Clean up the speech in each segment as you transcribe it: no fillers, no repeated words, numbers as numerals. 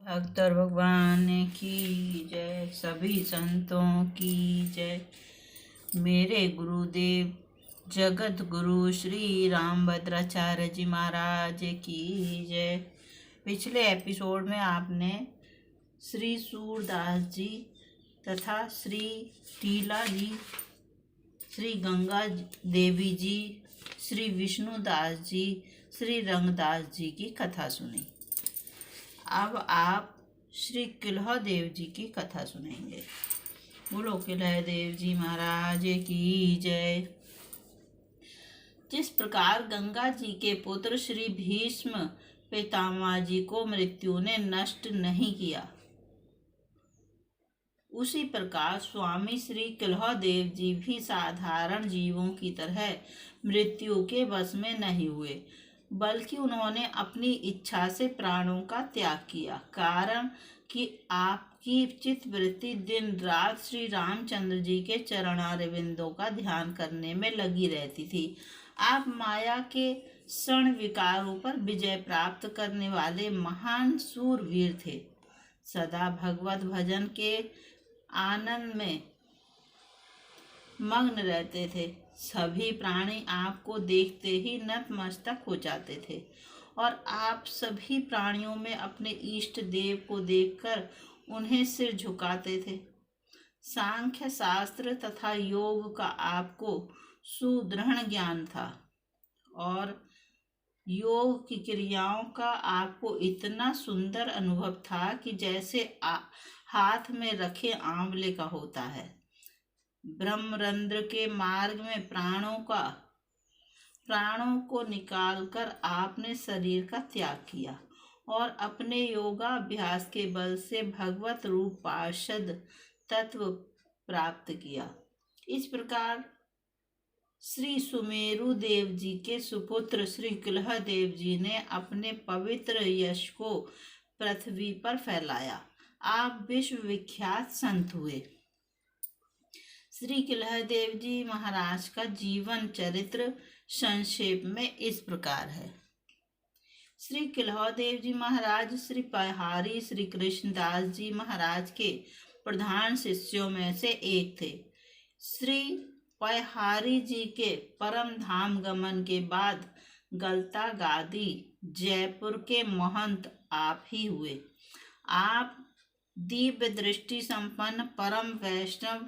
अख्तर भगवान की जय, सभी संतों की जय। मेरे गुरुदेव जगत गुरु श्री रामभद्राचार्य जी महाराज की जय। पिछले एपिसोड में आपने श्री सूरदास जी तथा श्री टीला जी, श्री गंगा देवी जी, श्री विष्णुदास जी, श्री रंगदास जी की कथा सुनी। अब आप श्री किल्ह देव जी की कथा सुनेंगे। बोलो किल्ह देव जी महाराज की जय। जिस प्रकार गंगा जी के पुत्र श्री भीष्म पितामह जी को मृत्यु ने नष्ट नहीं किया, उसी प्रकार स्वामी श्री किल्ह देव जी भी साधारण जीवों की तरह मृत्यु के वश में नहीं हुए, बल्कि उन्होंने अपनी इच्छा से प्राणों का त्याग किया। कारण कि आपकी चित्तवृत्ति दिन रात श्री रामचंद्र जी के चरणारविंदों का ध्यान करने में लगी रहती थी। आप माया के क्षण विकारों पर विजय प्राप्त करने वाले महान सूरवीर थे। सदा भगवत भजन के आनंद में मग्न रहते थे। सभी प्राणी आपको देखते ही नतमस्तक हो जाते थे और आप सभी प्राणियों में अपने इष्ट देव को देखकर उन्हें सिर झुकाते थे। सांख्य शास्त्र तथा योग का आपको सुदृढ़ ज्ञान था और योग की क्रियाओं का आपको इतना सुंदर अनुभव था कि जैसे हाथ में रखे आंवले का होता है। ब्रह्मरंध्र के मार्ग में प्राणों को निकालकर आपने शरीर का त्याग किया और अपने योगाभ्यास के बल से भगवत रूप पार्षद तत्व प्राप्त किया। इस प्रकार श्री सुमेरु देव जी के सुपुत्र श्री किल्ह देव जी ने अपने पवित्र यश को पृथ्वी पर फैलाया। आप विश्व विख्यात संत हुए। श्री किल्ह देव जी महाराज का जीवन चरित्र संक्षेप में इस प्रकार है। श्री किल्ह देव जी महाराज श्री पहारी श्री कृष्णदास जी महाराज के प्रधान शिष्यों में से एक थे। श्री पहारी जी के परम धाम गमन के बाद गलता गादी जयपुर के महंत आप ही हुए। आप दिव्य दृष्टि संपन्न परम वैष्णव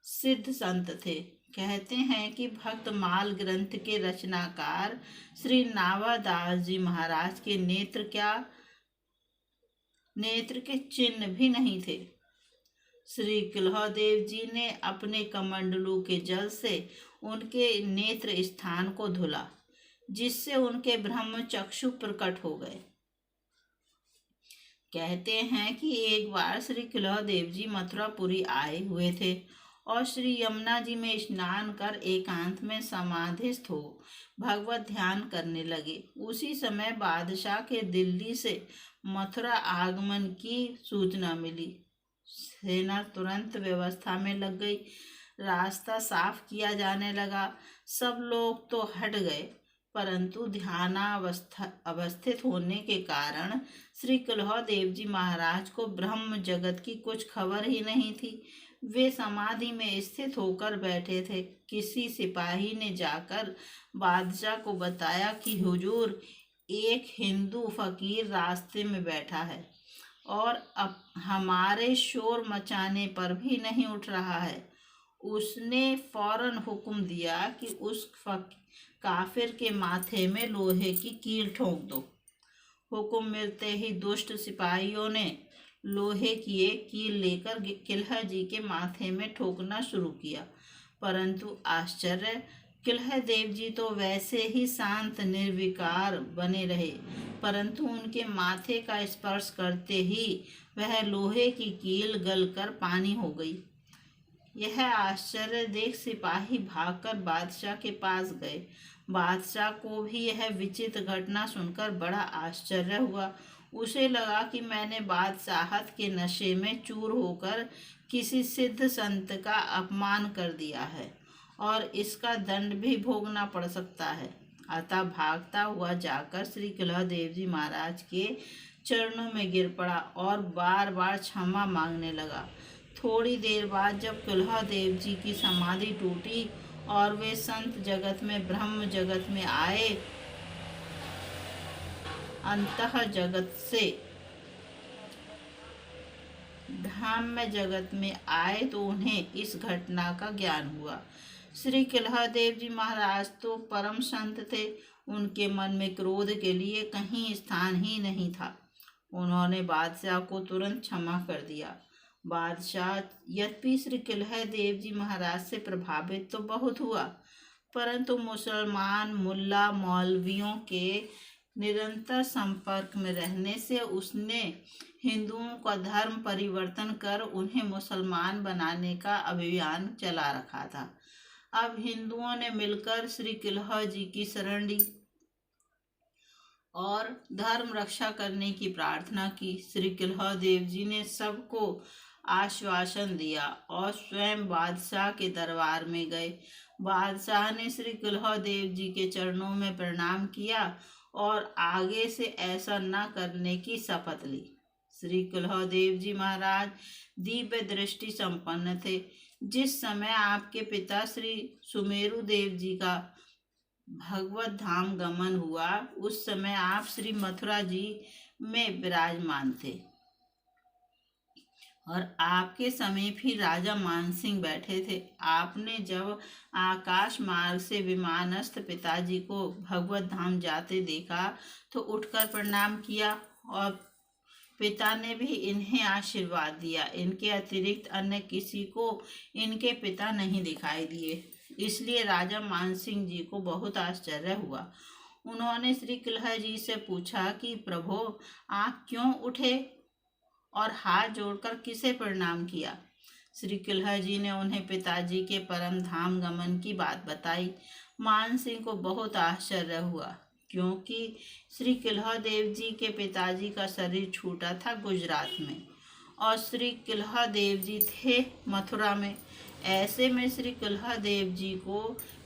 सिद्ध संत थे। कहते हैं कि भक्तमाल ग्रंथ के रचनाकार श्री नावादास जी महाराज के नेत्र के चिन्ह भी नहीं थे। श्री किल्ह देव जी ने अपने कमंडलू के जल से उनके नेत्र स्थान को धुला, जिससे उनके ब्रह्म चक्षु प्रकट हो गए। कहते हैं कि एक बार श्री किल्ह देव जी मथुरापुरी आए हुए थे और श्री यमुना जी में स्नान कर एकांत में समाधिस्थ हो भगवत ध्यान करने लगे। उसी समय बादशाह के दिल्ली से मथुरा आगमन की सूचना मिली। सेना तुरंत व्यवस्था में लग गई। रास्ता साफ किया जाने लगा। सब लोग तो हट गए, परंतु अवस्थित होने के कारण श्री किल्ह देव जी महाराज को ब्रह्म जगत की कुछ खबर ही नहीं थी। वे समाधि में स्थित होकर बैठे थे। किसी सिपाही ने जाकर बादशाह को बताया कि हुजूर, एक हिंदू फकीर रास्ते में बैठा है और अब हमारे शोर मचाने पर भी नहीं उठ रहा है। उसने फौरन हुक्म दिया कि उस काफिर के माथे में लोहे की कील ठोक दो। हुक्म मिलते ही दुष्ट सिपाहियों ने लोहे की एक कील लेकर किल्ह जी के माथे में ठोकना शुरू किया, परंतु आश्चर्य, किल्ह देव जी तो वैसे ही शांत निर्विकार बने रहे, परंतु उनके माथे का स्पर्श करते ही वह लोहे की कील गलकर पानी हो गई। यह आश्चर्य देख सिपाही भागकर बादशाह के पास गए। बादशाह को भी यह विचित्र घटना सुनकर बड़ा आश्चर्य हुआ। उसे लगा कि मैंने बादशाहत के नशे में चूर होकर किसी सिद्ध संत का अपमान कर दिया है और इसका दंड भी भोगना पड़ सकता है। अतः भागता हुआ जाकर श्री किल्ह देव जी महाराज के चरणों में गिर पड़ा और बार बार क्षमा मांगने लगा। थोड़ी देर बाद जब कुल्हादेव जी की समाधि टूटी और वे संत जगत में, ब्रह्म जगत में आए, अंतः जगत से ब्रह्म जगत में आए, तो उन्हें इस घटना का ज्ञान हुआ। श्री कुल्हादेव जी महाराज तो परम संत थे, उनके मन में क्रोध के लिए कहीं स्थान ही नहीं था। उन्होंने बादशाह को तुरंत क्षमा कर दिया। बादशाह यद्यपि श्री कुल्हादेव जी महाराज से प्रभावित तो बहुत हुआ, परंतु मुसलमान मुल्ला मौलवियों के निरंतर संपर्क में रहने से उसने हिंदुओं का धर्म परिवर्तन कर उन्हें मुसलमान बनाने का अभियान चला रखा था। अब हिंदुओं ने मिलकर श्री कुल्हा जी की शरण ली और धर्म रक्षा करने की प्रार्थना की। श्री कुल्हादेव जी ने सबको आश्वासन दिया और स्वयं बादशाह के दरबार में गए। बादशाह ने श्री कुल्हादेव जी के चरणों में प्रणाम किया और आगे से ऐसा न करने की शपथ ली। श्री कुल्हादेव जी महाराज दिव्य दृष्टि संपन्न थे। जिस समय आपके पिता श्री सुमेरु देव जी का भगवत धाम गमन हुआ, उस समय आप श्री मथुरा जी में विराजमान थे और आपके समीप ही राजा मानसिंह बैठे थे। आपने जब आकाश मार्ग से विमानस्थ पिताजी को भगवत धाम जाते देखा तो उठकर प्रणाम किया और पिता ने भी इन्हें आशीर्वाद दिया। इनके अतिरिक्त अन्य किसी को इनके पिता नहीं दिखाई दिए, इसलिए राजा मानसिंह जी को बहुत आश्चर्य हुआ। उन्होंने श्री कुल्हा जी से पूछा कि प्रभु, आप क्यों उठे और हाथ जोड़कर किसे प्रणाम किया? श्री कुल्हा जी ने उन्हें पिताजी के परम धाम गमन की बात बताई। मानसिंह को बहुत आश्चर्य हुआ, क्योंकि श्री कुल्हादेव जी के पिताजी का शरीर छूटा था गुजरात में और श्री कुल्हादेव जी थे मथुरा में। ऐसे में श्री कुल्हादेव जी को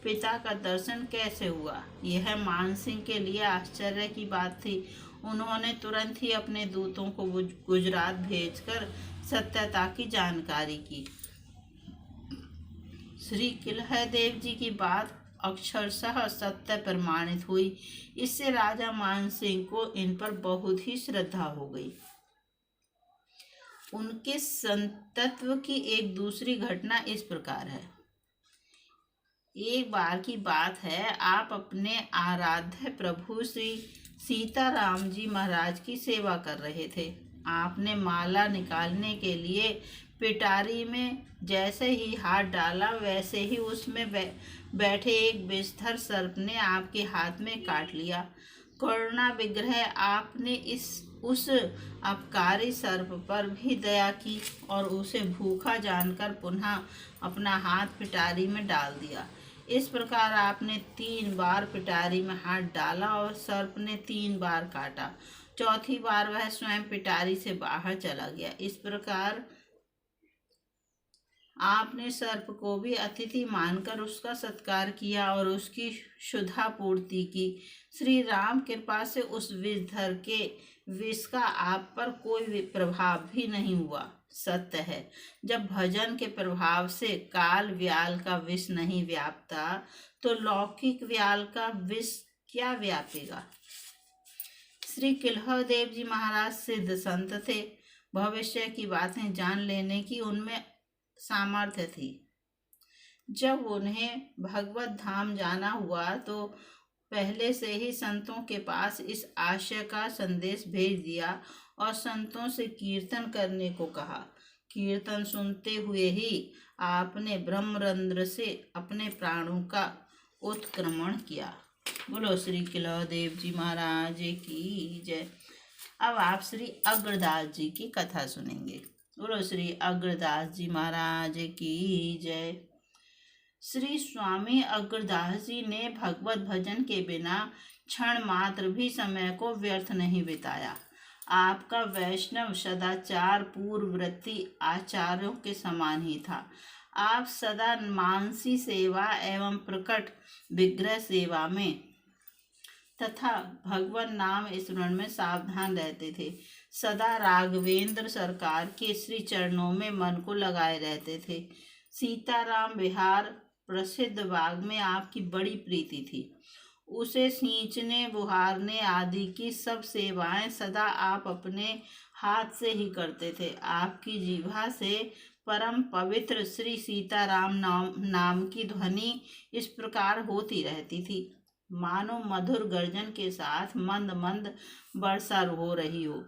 पिता का दर्शन कैसे हुआ? यह मानसिंह के लिए आश्चर्य की बात थी। उन्होंने तुरंत ही अपने दूतों को गुजरात भेजकर सत्यता की जानकारी की। श्री कुल्हादेव जी की बात अक्षरशः सत्य प्रमाणित हुई। इससे राजा मानसिंह को इन पर बहुत ही श्रद्धा हो गई। उनके संतत्व की एक दूसरी घटना इस प्रकार है। एक बार की बात है, आप अपने आराध्य प्रभु श्री सीताराम जी महाराज की सेवा कर रहे थे। आपने माला निकालने के लिए पिटारी में जैसे ही हाथ डाला, वैसे ही उसमें बैठे एक विषधर सर्प ने आपके हाथ में काट लिया। करुणा विग्रह आपने उस अपकारी सर्प पर भी दया की और उसे भूखा जानकर पुनः अपना हाथ पिटारी में डाल दिया। इस प्रकार आपने 3 बार पिटारी में हाथ डाला और सर्प ने 3 बार काटा। चौथी बार वह स्वयं पिटारी से बाहर चला गया। इस प्रकार आपने सर्प को भी अतिथि मानकर उसका सत्कार किया और उसकी क्षुधा पूर्ति की। श्री राम कृपा से उस विषधर के विष का आप पर कोई प्रभाव भी नहीं हुआ। सत्य है, जब भजन के प्रभाव से काल व्याल का विष नहीं व्यापता, तो लौकिक व्याल का विष क्या व्यापेगा? श्री कुल्हादेव जी महाराज सिद्ध संत थे। भविष्य की बातें जान लेने की उनमें सामर्थ्य थी। जब उन्हें भगवत धाम जाना हुआ तो पहले से ही संतों के पास इस आशय का संदेश भेज दिया और संतों से कीर्तन करने को कहा। कीर्तन सुनते हुए ही आपने ब्रह्मरंध्र से अपने प्राणों का उत्क्रमण किया। बोलो श्री कुल्हादेव जी महाराज की जय। अब आप श्री अग्रदास जी की कथा सुनेंगे। बोलो श्री अग्रदास जी महाराज की जय। श्री स्वामी अग्रदास जी ने भगवत भजन के बिना क्षण मात्र भी समय को व्यर्थ नहीं बिताया। आपका वैष्णव सदाचार पूर्ववृत्ति आचार्यों के समान ही था। आप सदा मानसी सेवा एवं प्रकट विग्रह सेवा में तथा भगवान नाम स्मरण में सावधान रहते थे। सदा राघवेंद्र सरकार के श्री चरणों में मन को लगाए रहते थे। सीताराम विहार प्रसिद्ध बाग में आपकी बड़ी प्रीति थी। उसे सींचने बुहारने आदि की सब सेवाएं सदा आप अपने हाथ से ही करते थे। आपकी जीभा से परम पवित्र श्री सीताराम नाम की ध्वनि इस प्रकार होती रहती थी, मानो मधुर गर्जन के साथ मंद मंद वर्षा हो रही हो।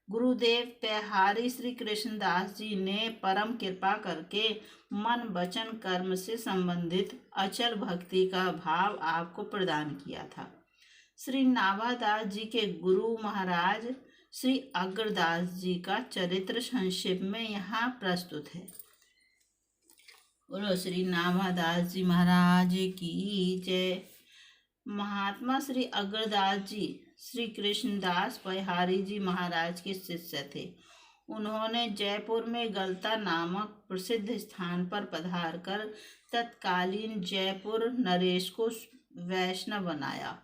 गुरुदेव त्यहारी श्री कृष्णदास जी ने परम कृपा करके मन वचन कर्म से संबंधित अचल भक्ति का भाव आपको प्रदान किया था। श्री नाभादास जी के गुरु महाराज श्री अग्रदास जी का चरित्र संक्षेप में यहाँ प्रस्तुत है। बोलो श्री नाभादास जी महाराज की जय। महात्मा श्री अग्रदास जी श्री कृष्णदास पयहारी जी महाराज के शिष्य थे। उन्होंने जयपुर में गलता नामक प्रसिद्ध स्थान पर पधार कर तत्कालीन जयपुर नरेश को वैष्णव बनाया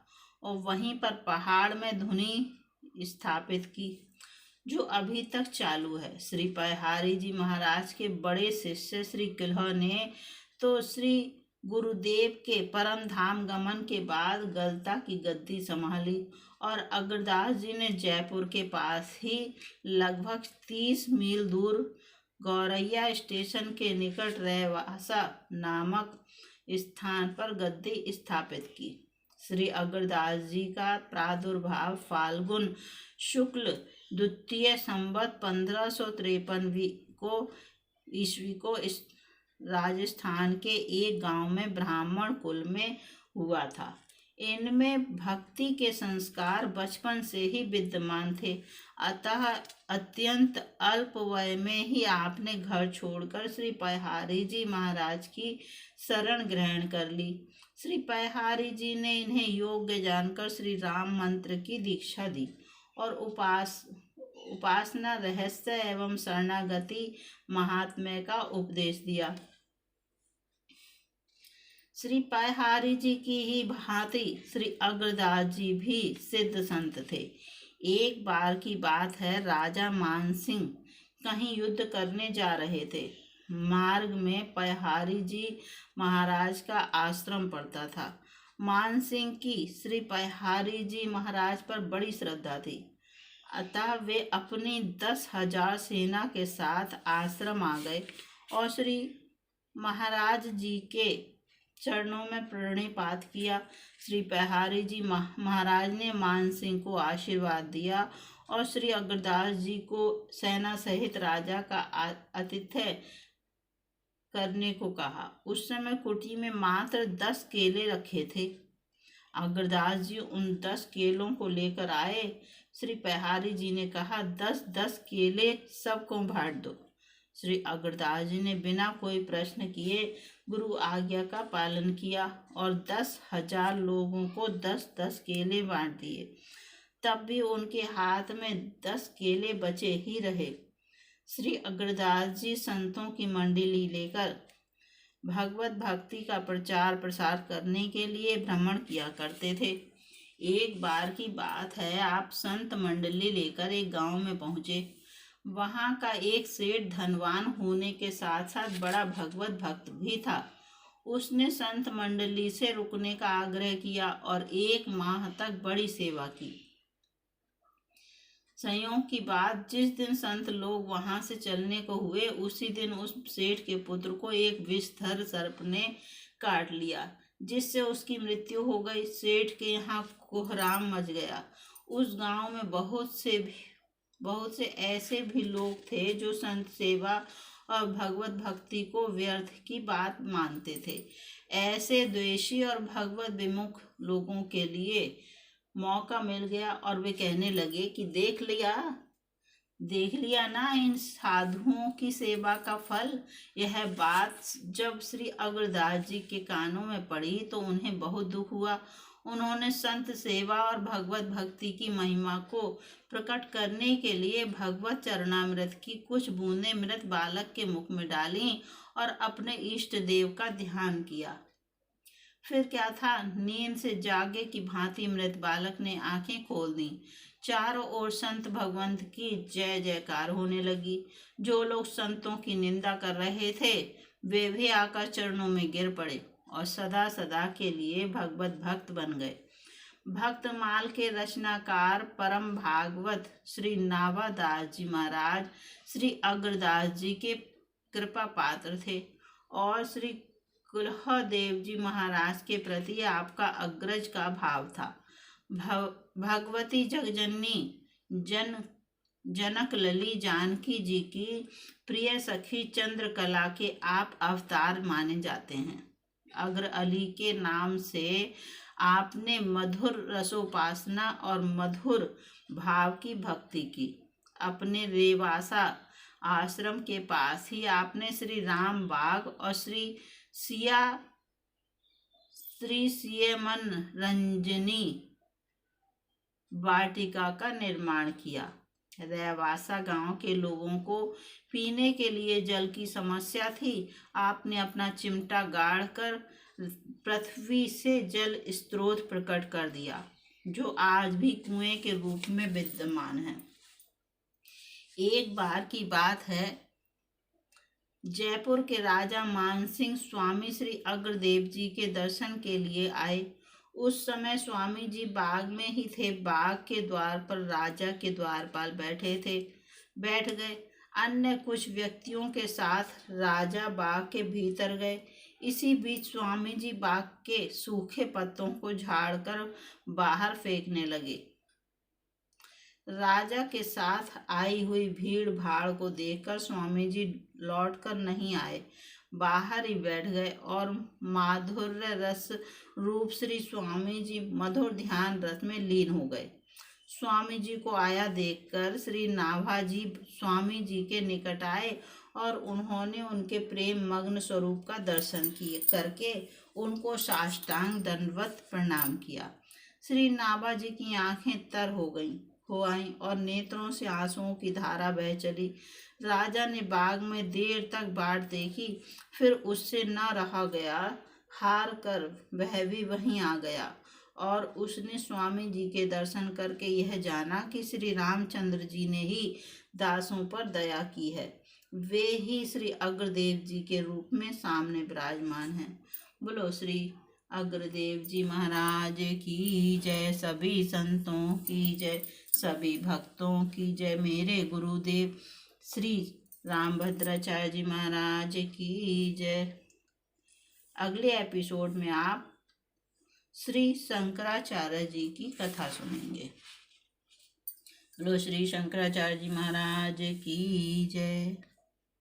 और वहीं पर पहाड़ में धुनी स्थापित की, जो अभी तक चालू है। श्री पयहारी जी महाराज के बड़े शिष्य श्री किल्ह ने तो श्री गुरुदेव के परम धाम गमन के बाद गलता की गद्दी संभाली और अग्रदास जी ने जयपुर के पास ही लगभग 30 मील दूर गौरैया स्टेशन के निकट रेवासा नामक स्थान पर गद्दी स्थापित की। श्री अग्रदास जी का प्रादुर्भाव फाल्गुन शुक्ल द्वितीय संवत 1553 को ईस्वी को राजस्थान के एक गांव में ब्राह्मण कुल में हुआ था। इनमें भक्ति के संस्कार बचपन से ही विद्यमान थे, अतः अत्यंत अल्प वय में ही आपने घर छोड़कर श्री पयहारी जी महाराज की शरण ग्रहण कर ली। श्री पयहारी जी ने इन्हें योग्य जानकर श्री राम मंत्र की दीक्षा दी और उपासना रहस्य एवं शरणागति महात्म्य का उपदेश दिया। श्री पयहारी जी की ही भांति श्री अग्रदास जी भी सिद्ध संत थे। एक बार की बात है, राजा मानसिंह कहीं युद्ध करने जा रहे थे। मार्ग में पयहारी जी महाराज का आश्रम पड़ता था। मानसिंह की श्री पयहारी जी महाराज पर बड़ी श्रद्धा थी, अतः वे अपनी 10,000 सेना के साथ आश्रम आ गए और श्री महाराज जी के चरणों में प्रणिपात किया। श्री पयहारी जी महाराज ने मानसिंह को आशीर्वाद दिया और श्री अग्रदास जी को सेना सहित राजा का आतिथ्य करने को कहा। उस समय कुटी में मात्र 10 केले रखे थे। अग्रदास जी उन 10 केलों को लेकर आए। श्री पयहारी जी ने कहा, 10-10 केले सबको बांट दो। श्री अग्रदास जी ने बिना कोई प्रश्न किए गुरु आज्ञा का पालन किया और 10,000 लोगों को 10-10 केले बांट दिए। तब भी उनके हाथ में 10 केले बचे ही रहे। श्री अग्रदास जी संतों की मंडली लेकर भगवत भक्ति का प्रचार प्रसार करने के लिए भ्रमण किया करते थे। एक बार की बात है, आप संत मंडली लेकर एक गांव में पहुंचे। वहां का एक सेठ धनवान होने के साथ साथ बड़ा भगवत भक्त भी था। उसने संत मंडली से रुकने का आग्रह किया और 1 माह तक बड़ी सेवा की। संयोग की बात, जिस दिन संत लोग वहां से चलने को हुए, उसी दिन उस सेठ के पुत्र को एक विषधर सर्प ने काट लिया, जिससे उसकी मृत्यु हो गई। सेठ के यहाँ कोहराम मच गया। उस गांव में बहुत से ऐसे भी लोग थे जो संत सेवा और भगवत भक्ति को व्यर्थ की बात मानते थे। ऐसे द्वेषी और भगवत विमुख लोगों के लिए मौका मिल गया और वे कहने लगे कि देख लिया ना इन साधुओं की सेवा का फल। यह बात जब श्री अग्रदास जी के कानों में पड़ी तो उन्हें बहुत दुख हुआ। उन्होंने संत सेवा और भगवत भक्ति की महिमा को प्रकट करने के लिए भगवत चरणामृत की कुछ बूंदें मृत बालक के मुख में डाली और अपने इष्ट देव का ध्यान किया। फिर क्या था, नींद से जागे की भांति मृत बालक ने आंखें खोल दी। चारों ओर संत भगवंत की जय जयकार होने लगी। जो लोग संतों की निंदा कर रहे थे वे भी आकर चरणों में गिर पड़े और सदा सदा के लिए भगवत भक्त बन गए। भक्तमाल के रचनाकार परम भागवत श्री नावादास जी महाराज श्री अग्रदास जी के कृपा पात्र थे और श्री कुलहदेव जी महाराज के प्रति आपका अग्रज का भाव था। भगवती जगजननी जनक लली जानकी जी की प्रिय सखी चंद्रकला के आप अवतार माने जाते हैं। अग्र अली के नाम से आपने मधुर रसोपासना और मधुर भाव की भक्ति की। अपने रेवासा आश्रम के पास ही आपने श्री राम बाग और श्री सियमन रंजनी वाटिका का निर्माण किया। रेवासा गांव के लोगों को पीने के लिए जल की समस्या थी। आपने अपना चिमटा गाड़ कर पृथ्वी से जल स्रोत प्रकट कर दिया जो आज भी कुएं के रूप में विद्यमान है। एक बार की बात है, जयपुर के राजा मानसिंह स्वामी श्री अग्रदेव जी के दर्शन के लिए आए। उस समय स्वामी जी बाग में ही थे। बाग के द्वार पर राजा के द्वारपाल बैठ गए। अन्य कुछ व्यक्तियों के साथ राजा बाग के भीतर गए। इसी बीच स्वामी जी बाग के सूखे पत्तों को झाड़कर बाहर फेंकने लगे। राजा के साथ आई हुई भीड़ भाड़ को देखकर स्वामी जी लौटकर नहीं आए, बाहर ही बैठ गए और माधुर्य रस रूप श्री स्वामी जी मधुर ध्यान रस में लीन हो गए। स्वामी जी को आया देखकर श्री नाभाजी स्वामी जी के निकट आए और उन्होंने उनके प्रेम मग्न स्वरूप का दर्शन करके उनको साष्टांग दंडवत प्रणाम किया। श्री नाभाजी की आंखें तर हो आईं और नेत्रों से आंसुओं की धारा बह चली। राजा ने बाग में देर तक बाट देखी, फिर उससे न रहा गया। हार कर वह भी वहीं आ गया और उसने स्वामी जी के दर्शन करके यह जाना कि श्री रामचंद्र जी ने ही दासों पर दया की है। वे ही श्री अग्रदेव जी के रूप में सामने विराजमान हैं। बोलो श्री अग्रदेव जी महाराज की जय। सभी संतों की जय, सभी भक्तों की जय। मेरे गुरुदेव श्री रामभद्राचार्य जी महाराज की जय। अगले एपिसोड में आप श्री शंकराचार्य जी की कथा सुनेंगे। बोलो श्री शंकराचार्य जी महाराज की जय।